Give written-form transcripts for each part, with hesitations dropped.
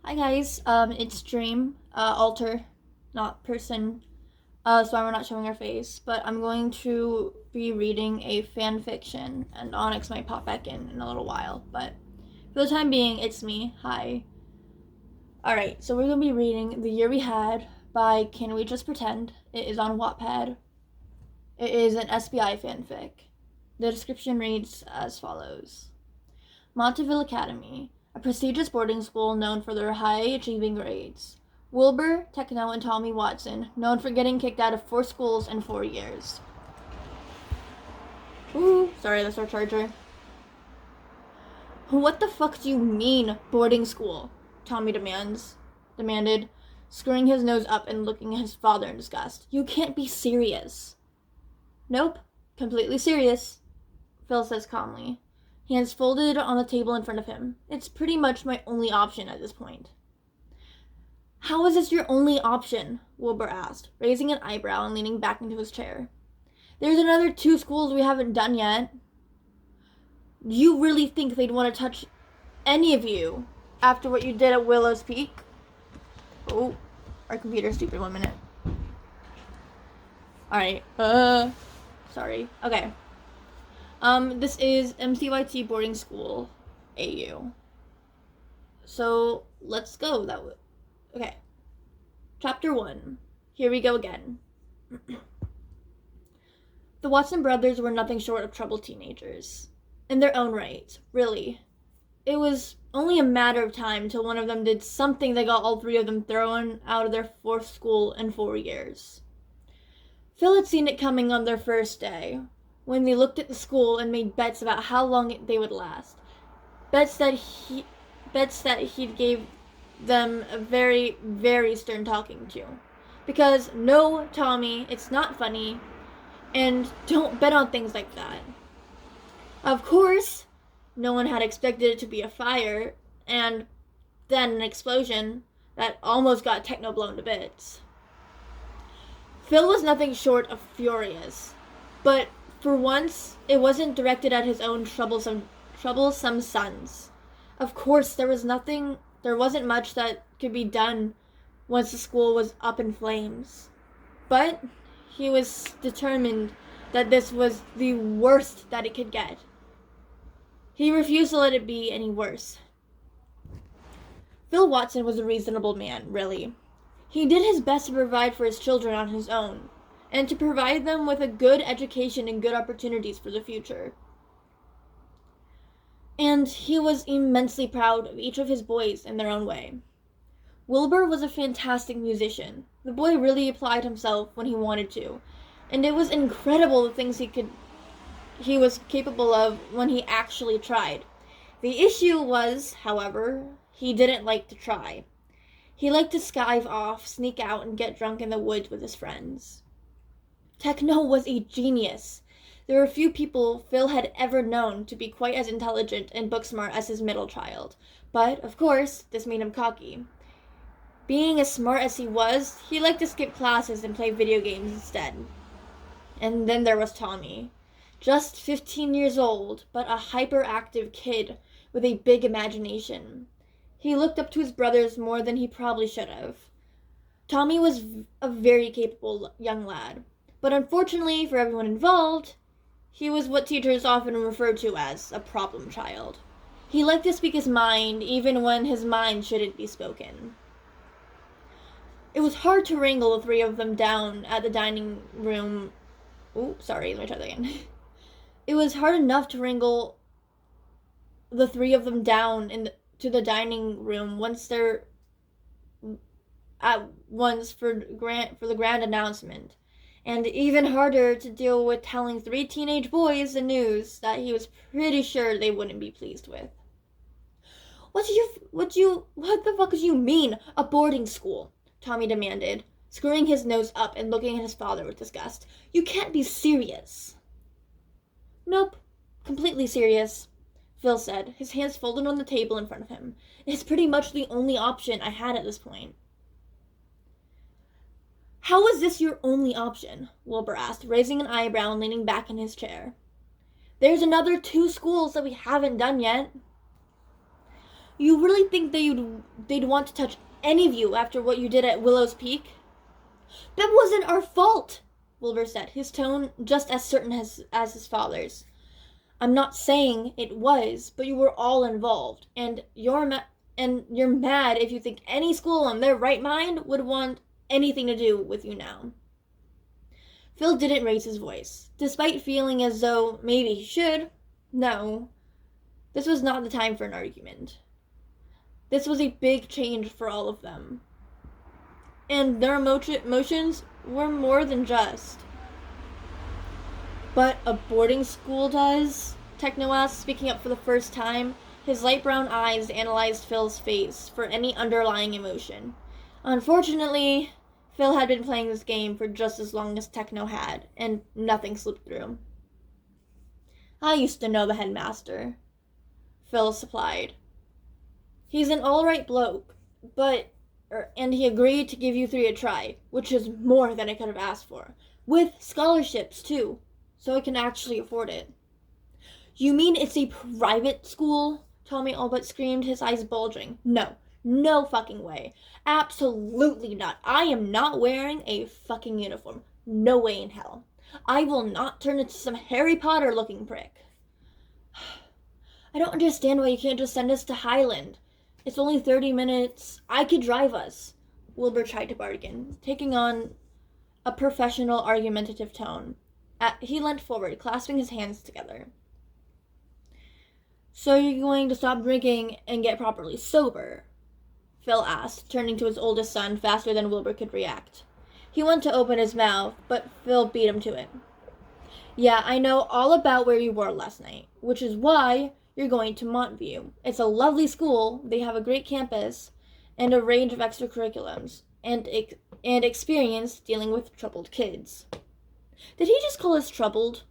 Hi guys, it's Dream, alter, not person, so we're not showing our face, but I'm going to be reading a fan fiction, and Onyx might pop back in a little while, but for the time being, it's me. Hi. Alright, so we're going to be reading The Year We Had by Canwejustpretend. It is on Wattpad. It is an SBI fanfic. The description reads as follows. Monteville Academy, a prestigious boarding school known for their high-achieving grades. Wilbur, Techno, and Tommy Watson, known for getting kicked out of 4 schools in 4 years. Ooh, sorry, that's our charger. What the fuck do you mean, boarding school? Tommy demanded, screwing his nose up and looking at his father in disgust. You can't be serious. Nope, completely serious, Phil says calmly. Hands folded on the table in front of him. It's pretty much my only option at this point. How is this your only option? Wilbur asked, raising an eyebrow and leaning back into his chair. There's another 2 schools we haven't done yet. You really think they'd want to touch any of you after what you did at Willow's Peak? Oh, our computer's stupid. 1 minute. Alright, sorry. Okay. This is MCYT Boarding School, AU. So, let's go. Okay. Chapter 1. Here we go again. The Watson brothers were nothing short of troubled teenagers. In their own right, really. It was only a matter of time till one of them did something that got all 3 of them thrown out of their 4th school in 4 years. Phil had seen it coming on their first day, when they looked at the school and made bets about how long they would last. Bets that he gave them a very, very stern talking to. Because, no, Tommy, it's not funny, and don't bet on things like that. Of course, no one had expected it to be a fire, and then an explosion that almost got Techno blown to bits. Phil was nothing short of furious, but for once, it wasn't directed at his own troublesome sons. Of course, there wasn't much that could be done once the school was up in flames. But he was determined that this was the worst that it could get. He refused to let it be any worse. Phil Watson was a reasonable man, really. He did his best to provide for his children on his own, and to provide them with a good education and good opportunities for the future. And he was immensely proud of each of his boys in their own way. Wilbur was a fantastic musician. The boy really applied himself when he wanted to, and it was incredible the things he was capable of when he actually tried. The issue was, however, he didn't like to try. He liked to skive off, sneak out, and get drunk in the woods with his friends. Techno was a genius. There were few people Phil had ever known to be quite as intelligent and book-smart as his middle child. But, of course, this made him cocky. Being as smart as he was, he liked to skip classes and play video games instead. And then there was Tommy. Just 15 years old, but a hyperactive kid with a big imagination. He looked up to his brothers more than he probably should have. Tommy was a very capable young lad, but unfortunately for everyone involved, he was what teachers often refer to as a problem child. He liked to speak his mind, even when his mind shouldn't be spoken. It was hard to wrangle the 3 of them down at the dining room. Let me try that again. It was hard enough to wrangle the 3 of them down to the dining room once they're at once for the grand announcement, and even harder to deal with telling 3 teenage boys the news that he was pretty sure they wouldn't be pleased with. What the fuck do you mean, a boarding school? Tommy demanded, screwing his nose up and looking at his father with disgust. You can't be serious. Nope, completely serious, Phil said, his hands folded on the table in front of him. It's pretty much the only option I had at this point. How is this your only option? Wilbur asked, raising an eyebrow and leaning back in his chair. There's another 2 schools that we haven't done yet. You really think they'd want to touch any of you after what you did at Willow's Peak? That wasn't our fault, Wilbur said, his tone just as certain as his father's. I'm not saying it was, but you were all involved, and you're mad if you think any school in their right mind would want anything to do with you now. Phil didn't raise his voice, despite feeling as though maybe he should. No, this was not the time for an argument. This was a big change for all of them. And their emotions were more than just. But a boarding school does? Techno asked, speaking up for the first time. His light brown eyes analyzed Phil's face for any underlying emotion. Unfortunately, Phil had been playing this game for just as long as Techno had, and nothing slipped through. I used to know the headmaster, Phil supplied. He's an alright bloke, and he agreed to give you 3 a try, which is more than I could have asked for. With scholarships, too, so I can actually afford it. You mean it's a private school? Tommy all but screamed, his eyes bulging. No fucking way. Absolutely not. I am not wearing a fucking uniform. No way in hell. I will not turn into some Harry Potter looking prick. I don't understand why you can't just send us to Highland. It's only 30 minutes. I could drive us. Wilbur tried to bargain, taking on a professional argumentative tone. He leant forward, clasping his hands together. So you're going to stop drinking and get properly sober? Phil asked, turning to his oldest son faster than Wilbur could react. He went to open his mouth, but Phil beat him to it. Yeah, I know all about where you were last night, which is why you're going to Montview. It's a lovely school, they have a great campus, and a range of extracurriculums, and experience dealing with troubled kids. Did he just call us troubled?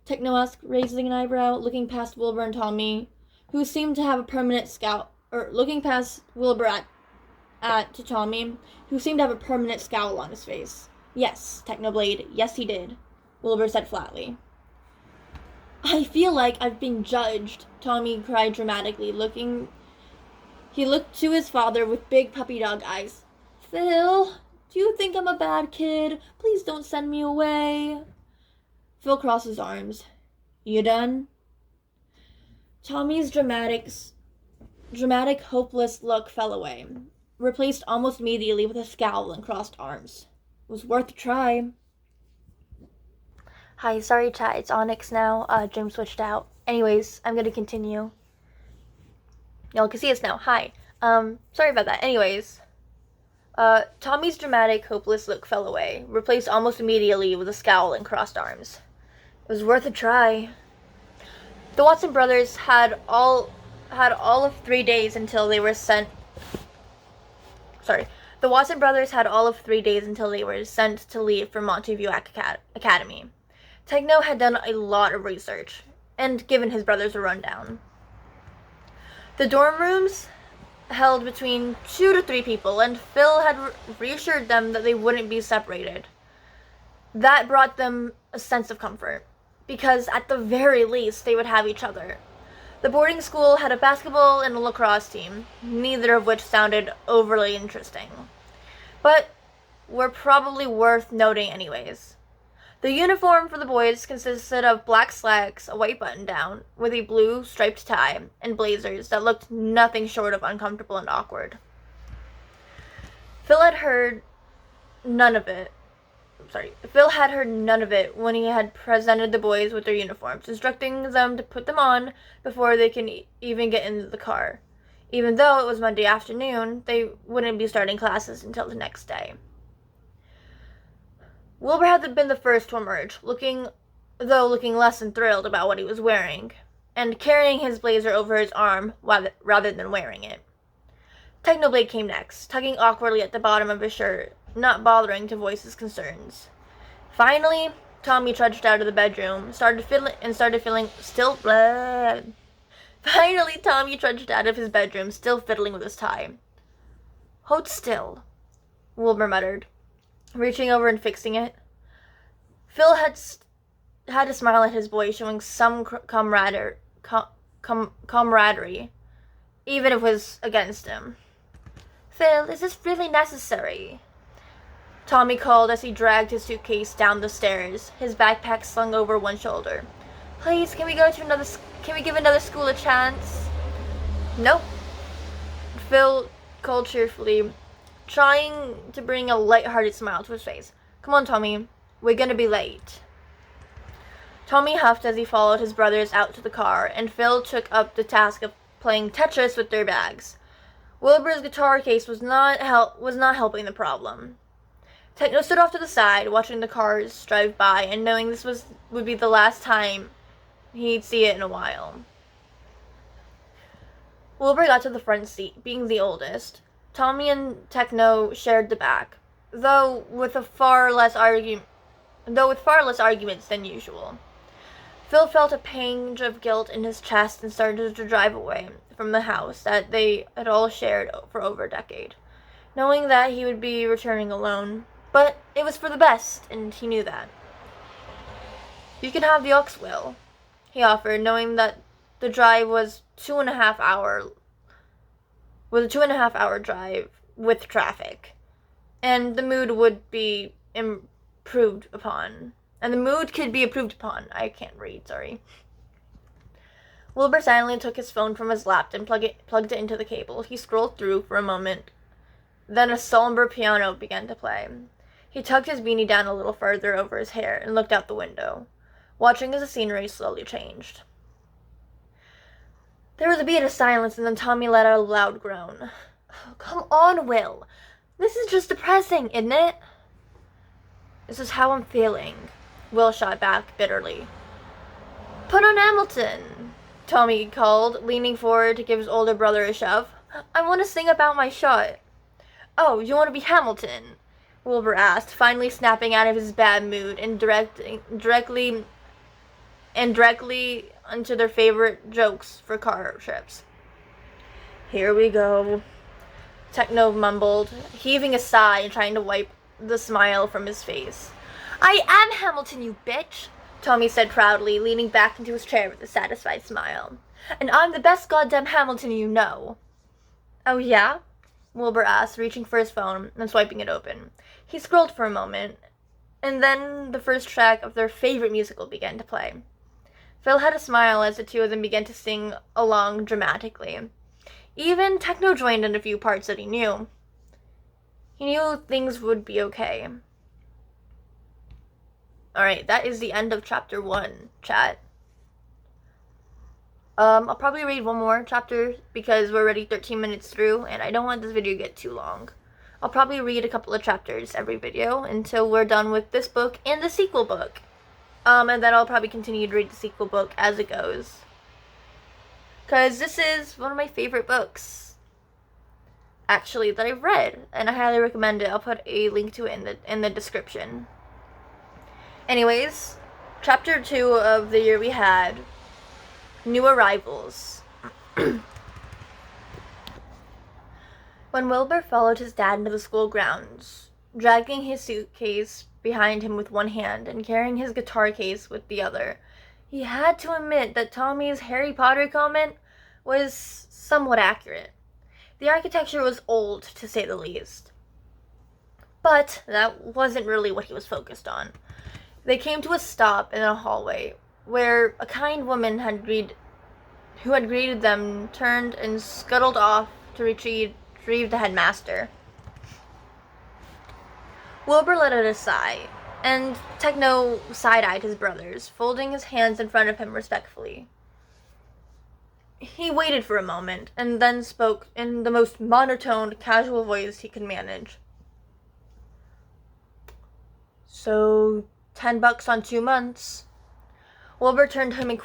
Techno asked, raising an eyebrow, looking past Wilbur and Tommy, who seemed to have a permanent scowl, looking past Wilbur to Tommy, who seemed to have a permanent scowl on his face. Yes, Technoblade, yes he did, Wilbur said flatly. I feel like I've been judged, Tommy cried dramatically, He looked to his father with big puppy dog eyes. Phil, do you think I'm a bad kid? Please don't send me away. Phil crossed his arms. You done? Tommy's dramatic, hopeless look fell away, replaced almost immediately with a scowl and crossed arms. It was worth a try. Hi, sorry chat, it's Onyx now. James switched out. Anyways, I'm gonna continue. Y'all can see us now. Hi. Sorry about that. Anyways, Tommy's dramatic, hopeless look fell away, replaced almost immediately with a scowl and crossed arms. It was worth a try. The Watson brothers had all of 3 days until they were sent. The Watson brothers had all of 3 days until they were sent to leave for Montview Academy. Techno had done a lot of research and given his brothers a rundown. The dorm rooms held between 2 to 3 people, and Phil had reassured them that they wouldn't be separated. That brought them a sense of comfort, because at the very least they would have each other. The boarding school had a basketball and a lacrosse team, neither of which sounded overly interesting, but were probably worth noting anyways. The uniform for the boys consisted of black slacks, a white button-down, with a blue striped tie, and blazers that looked nothing short of uncomfortable and awkward. Phil had heard none of it when he had presented the boys with their uniforms, instructing them to put them on before they can even get into the car. Even though it was Monday afternoon, they wouldn't be starting classes until the next day. Wilbur had been the first to emerge, looking less than thrilled about what he was wearing, and carrying his blazer over his arm rather than wearing it. Technoblade came next, tugging awkwardly at the bottom of his shirt, not bothering to voice his concerns. Finally, Tommy trudged out of the bedroom, Finally, Tommy trudged out of his bedroom, still fiddling with his tie. Hold still, Wilbur muttered, reaching over and fixing it. Phil had to smile at his boy, showing some camaraderie. even if it was against him. "Phil, is this really necessary?" Tommy called as he dragged his suitcase down the stairs, his backpack slung over one shoulder. "Please, can we give another school a chance?" "Nope," Phil called cheerfully, trying to bring a light-hearted smile to his face. "Come on, Tommy. We're gonna be late." Tommy huffed as he followed his brothers out to the car, and Phil took up the task of playing Tetris with their bags. Wilbur's guitar case was not helping the problem. Techno stood off to the side, watching the cars drive by, and knowing this would be the last time he'd see it in a while. Wilbur got to the front seat, being the oldest. Tommy and Techno shared the back, though with far less arguments than usual. Phil felt a pang of guilt in his chest and started to drive away from the house that they had all shared for over a decade, knowing that he would be returning alone. But it was for the best, and he knew that. "You can have the ox wheel," he offered, knowing that the drive was a 2.5 hour drive with traffic, and the mood would be improved upon. And the mood could be improved upon. I can't read, sorry. Wilbur silently took his phone from his lap and plugged it into the cable. He scrolled through for a moment. Then a somber piano began to play. He tucked his beanie down a little further over his hair and looked out the window, watching as the scenery slowly changed. There was a beat of silence, and then Tommy let out a loud groan. "Oh, come on, Will. This is just depressing, isn't it?" "This is how I'm feeling," Will shot back bitterly. "Put on Hamilton," Tommy called, leaning forward to give his older brother a shove. "I want to sing about my shot." "Oh, you want to be Hamilton?" Wilbur asked, finally snapping out of his bad mood and directly into their favorite jokes for car trips. "Here we go," Techno mumbled, heaving a sigh and trying to wipe the smile from his face. "I am Hamilton, you bitch," Tommy said proudly, leaning back into his chair with a satisfied smile. "And I'm the best goddamn Hamilton you know." "Oh yeah?" Wilbur asked, reaching for his phone and swiping it open. He scrolled for a moment, and then the first track of their favorite musical began to play. Phil had a smile as the two of them began to sing along dramatically. Even Techno joined in a few parts that he knew. He knew things would be okay. Alright, that is the end of chapter 1, chat. I'll probably read one more chapter because we're already 13 minutes through and I don't want this video to get too long. I'll probably read a couple of chapters every video until we're done with this book and the sequel book. And then I'll probably continue to read the sequel book as it goes. Because this is one of my favorite books, actually, that I've read, and I highly recommend it. I'll put a link to it in the description. Anyways, chapter 2 of the year we had, New Arrivals. When Wilbur followed his dad into the school grounds, dragging his suitcase behind him with one hand and carrying his guitar case with the other, he had to admit that Tommy's Harry Potter comment was somewhat accurate. The architecture was old, to say the least. But that wasn't really what he was focused on. They came to a stop in a hallway where a kind woman who had greeted them turned and scuttled off to retrieve the headmaster. Wilbur let out a sigh, and Techno side-eyed his brothers, folding his hands in front of him respectfully. He waited for a moment, and then spoke in the most monotone, casual voice he could manage. "So, $10 on 2 months. Wilbur turned to him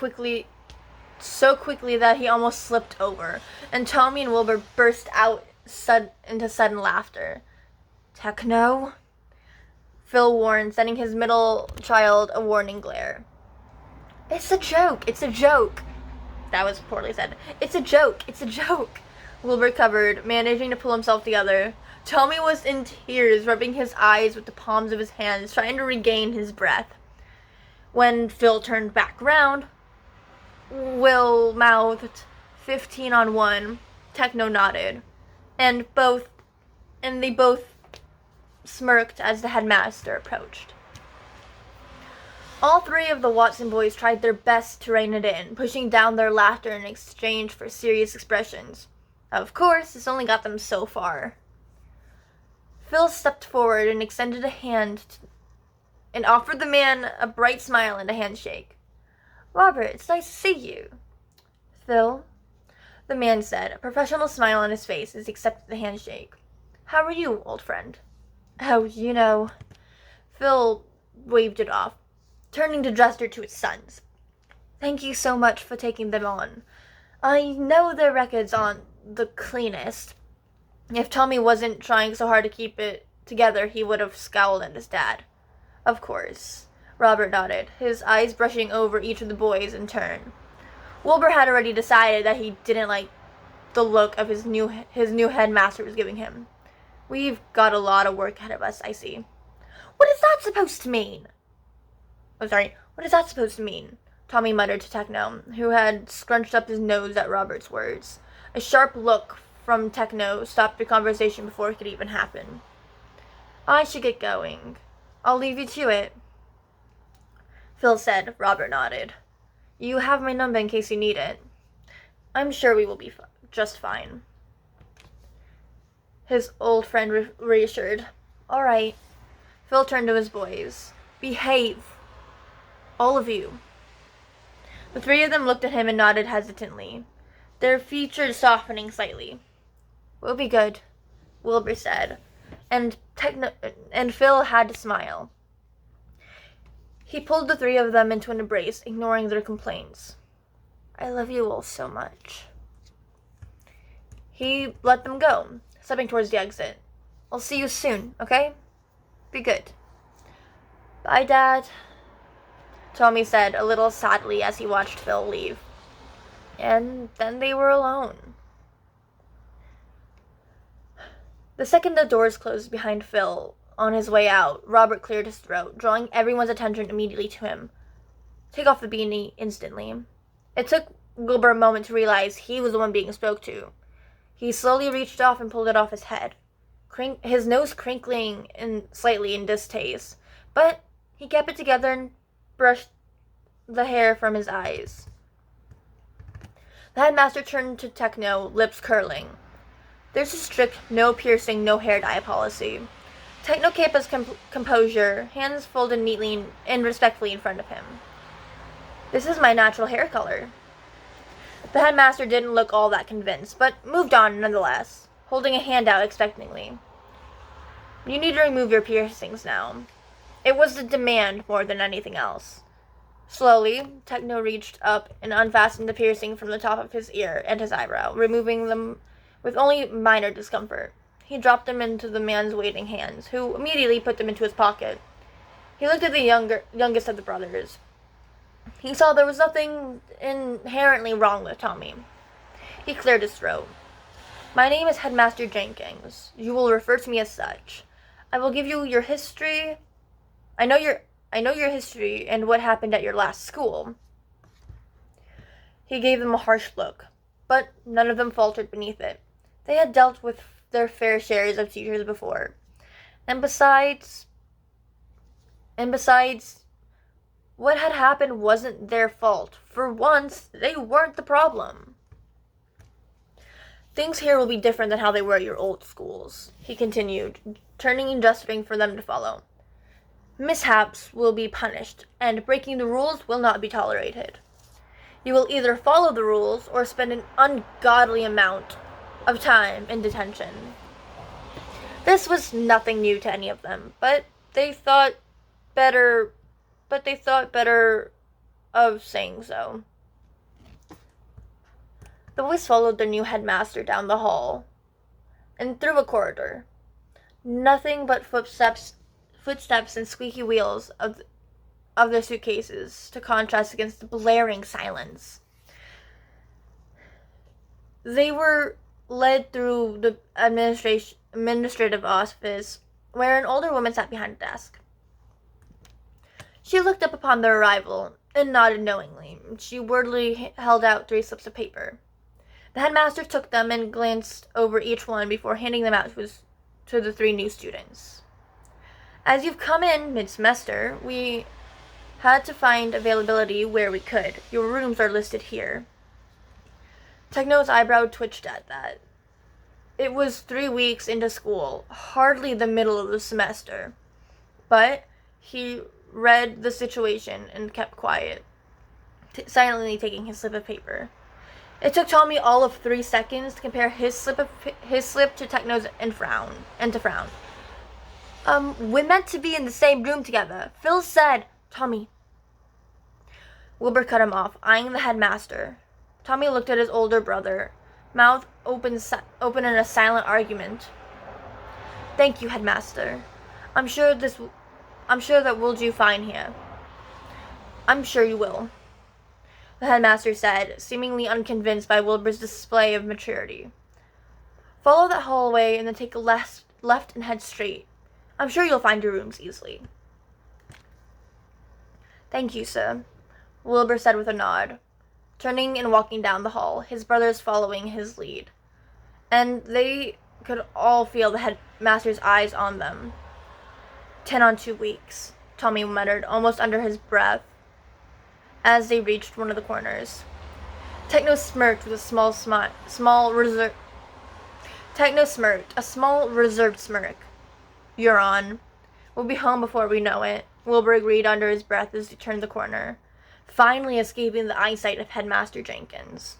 so quickly that he almost slipped over, and Tommy and Wilbur burst out into sudden laughter. "Techno?" Phil warned, sending his middle child a warning glare. It's a joke, That was poorly said. It's a joke. Wilbur covered, managing to pull himself together. Tommy was in tears, rubbing his eyes with the palms of his hands, trying to regain his breath. When Phil turned back round, Will mouthed, 15 on 1. Techno nodded, and they both smirked as the headmaster approached. All three of the Watson boys tried their best to rein it in, pushing down their laughter in exchange for serious expressions. Of course, this only got them so far. Phil stepped forward and extended a hand and offered the man a bright smile and a handshake. "Robert, it's nice to see you." "Phil," the man said, a professional smile on his face as he accepted the handshake. "How are you, old friend?" "Oh, you know." Phil waved it off, turning to gesture to his sons. "Thank you so much for taking them on. I know their records aren't the cleanest. If Tommy wasn't trying so hard to keep it together, he would have scowled at his dad." "Of course," Robert nodded, his eyes brushing over each of the boys in turn. Wilbur had already decided that he didn't like the look of his new headmaster was giving him. "We've got a lot of work ahead of us, I see." "What is that supposed to mean?" What is that supposed to mean?" Tommy muttered to Techno, who had scrunched up his nose at Robert's words. A sharp look from Techno stopped the conversation before it could even happen. "I should get going. I'll leave you to it," Phil said. Robert nodded. "You have my number in case you need it." "I'm sure we will be just fine," his old friend reassured. "All right." Phil turned to his boys. "Behave. All of you." The three of them looked at him and nodded hesitantly, their features softening slightly. "We'll be good," Wilbur said, and Phil had to smile. He pulled the three of them into an embrace, ignoring their complaints. "I love you all so much." He let them go, stepping towards the exit. "I'll see you soon, okay? Be good." "Bye, Dad," Tommy said a little sadly as he watched Phil leave. And then they were alone. The second the doors closed behind Phil on his way out, Robert cleared his throat, drawing everyone's attention immediately to him. "Take off the beanie instantly." It took Wilbur a moment to realize he was the one being spoke to. He slowly reached off and pulled it off his head, his nose crinkling slightly in distaste, but he kept it together and brushed the hair from his eyes. The headmaster turned to Techno, lips curling. "There's a strict no piercing, no hair dye policy." Techno kept his composure, hands folded neatly and respectfully in front of him. "This is my natural hair color." The headmaster didn't look all that convinced, but moved on nonetheless, holding a hand out expectantly. "You need to remove your piercings now." It was the demand more than anything else. Slowly, Techno reached up and unfastened the piercing from the top of his ear and his eyebrow, removing them with only minor discomfort. He dropped them into the man's waiting hands, who immediately put them into his pocket. He looked at the youngest of the brothers. He saw there was nothing inherently wrong with Tommy. He cleared his throat. "My name is Headmaster Jenkins. You will refer to me as such. I will give you your history. I know your history and what happened at your last school." He gave them a harsh look, but none of them faltered beneath it. They had dealt with their fair shares of teachers before. And besides, what had happened wasn't their fault. For once, they weren't the problem. "Things here will be different than how they were at your old schools," he continued, turning and gesturing for them to follow. "Mishaps will be punished, and breaking the rules will not be tolerated. You will either follow the rules or spend an ungodly amount of time in detention." This was nothing new to any of them, but they thought better of saying so. The boys followed their new headmaster down the hall and through a corridor. Nothing but footsteps and squeaky wheels of their suitcases to contrast against the blaring silence. They were led through the administrative office, where an older woman sat behind a desk. She looked up upon their arrival and nodded knowingly. She wordily held out 3 slips of paper. The headmaster took them and glanced over each one before handing them out to the 3 new students. As you've come in mid-semester, we had to find availability where we could. Your rooms are listed here. Techno's eyebrow twitched at that. It was 3 weeks into school, hardly the middle of the semester. But he read the situation and kept quiet, silently taking his slip of paper. It took Tommy all of 3 seconds to compare his slip to Techno's and to frown. We're meant to be in the same room together. Phil said, Tommy. Wilbur cut him off, eyeing the headmaster. Tommy looked at his older brother, mouth open in a silent argument. Thank you, headmaster. I'm sure that we'll do fine here. I'm sure you will, the headmaster said, seemingly unconvinced by Wilbur's display of maturity. Follow that hallway and then take a left and head straight. I'm sure you'll find your rooms easily. Thank you, sir, Wilbur said with a nod, turning and walking down the hall, his brothers following his lead. And they could all feel the headmaster's eyes on them. 10 on 2 weeks, Tommy muttered, almost under his breath, as they reached one of the corners. Techno smirked with a small reserved smirk. You're on. We'll be home before we know it, Wilbur agreed under his breath as he turned the corner, finally escaping the eyesight of Headmaster Jennings.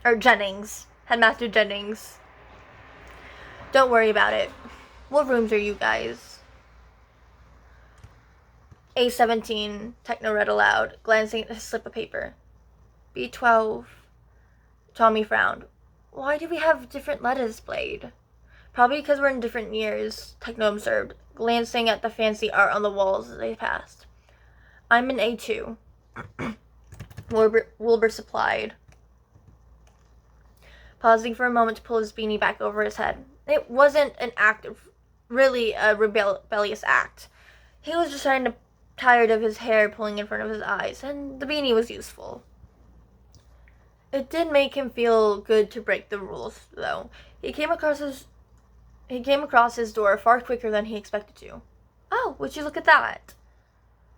Headmaster Jennings. Don't worry about it. What rooms are you guys? A17, Techno read aloud, glancing at his slip of paper. B12. Tommy frowned. Why do we have different letters displayed? Probably because we're in different years, Techno observed, glancing at the fancy art on the walls as they passed. I'm in A2. Wilbur supplied, pausing for a moment to pull his beanie back over his head. It wasn't an act of really a rebellious act. He was just tired of his hair pulling in front of his eyes, and the beanie was useful. It did make him feel good to break the rules, though. He came across his door far quicker than he expected to. Oh, would you look at that?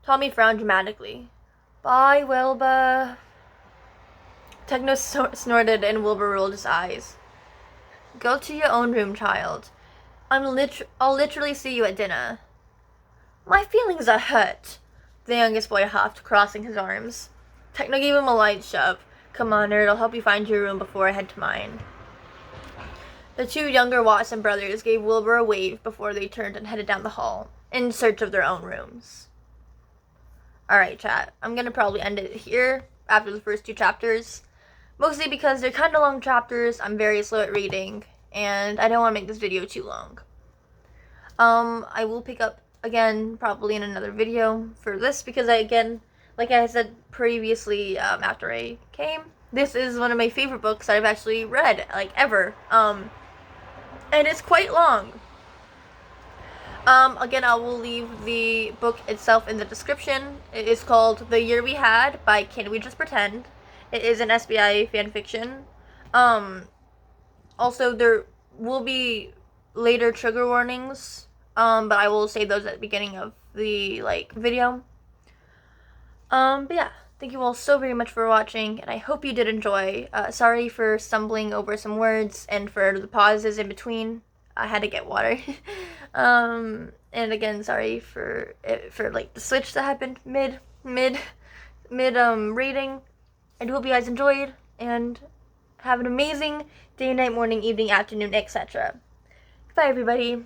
Tommy frowned dramatically. Bye, Wilbur. Techno snorted and Wilbur rolled his eyes. Go to your own room, child. I'll literally see you at dinner. My feelings are hurt, the youngest boy huffed, crossing his arms. Techno gave him a light shove. Come on, nerd, I'll help you find your room before I head to mine. The 2 younger Watson brothers gave Wilbur a wave before they turned and headed down the hall, in search of their own rooms. Alright, chat, I'm gonna probably end it here after the first 2 chapters. Mostly because they're kind of long chapters, I'm very slow at reading, and I don't want to make this video too long. I will pick up again probably in another video for this because like I said previously, after I came, this is one of my favorite books that I've actually read, like, ever. And it's quite long. Again, I will leave the book itself in the description. It is called The Year We Had by Canwejustpretend. It is an SBI Fanfiction. Also, there will be later trigger warnings, but I will say those at the beginning of the, video. But yeah, thank you all so very much for watching, and I hope you did enjoy. Sorry for stumbling over some words and for the pauses in between. I had to get water. And again, sorry for the switch that happened mid reading. I do hope you guys enjoyed, and have an amazing day, night, morning, evening, afternoon, etc. Bye, everybody.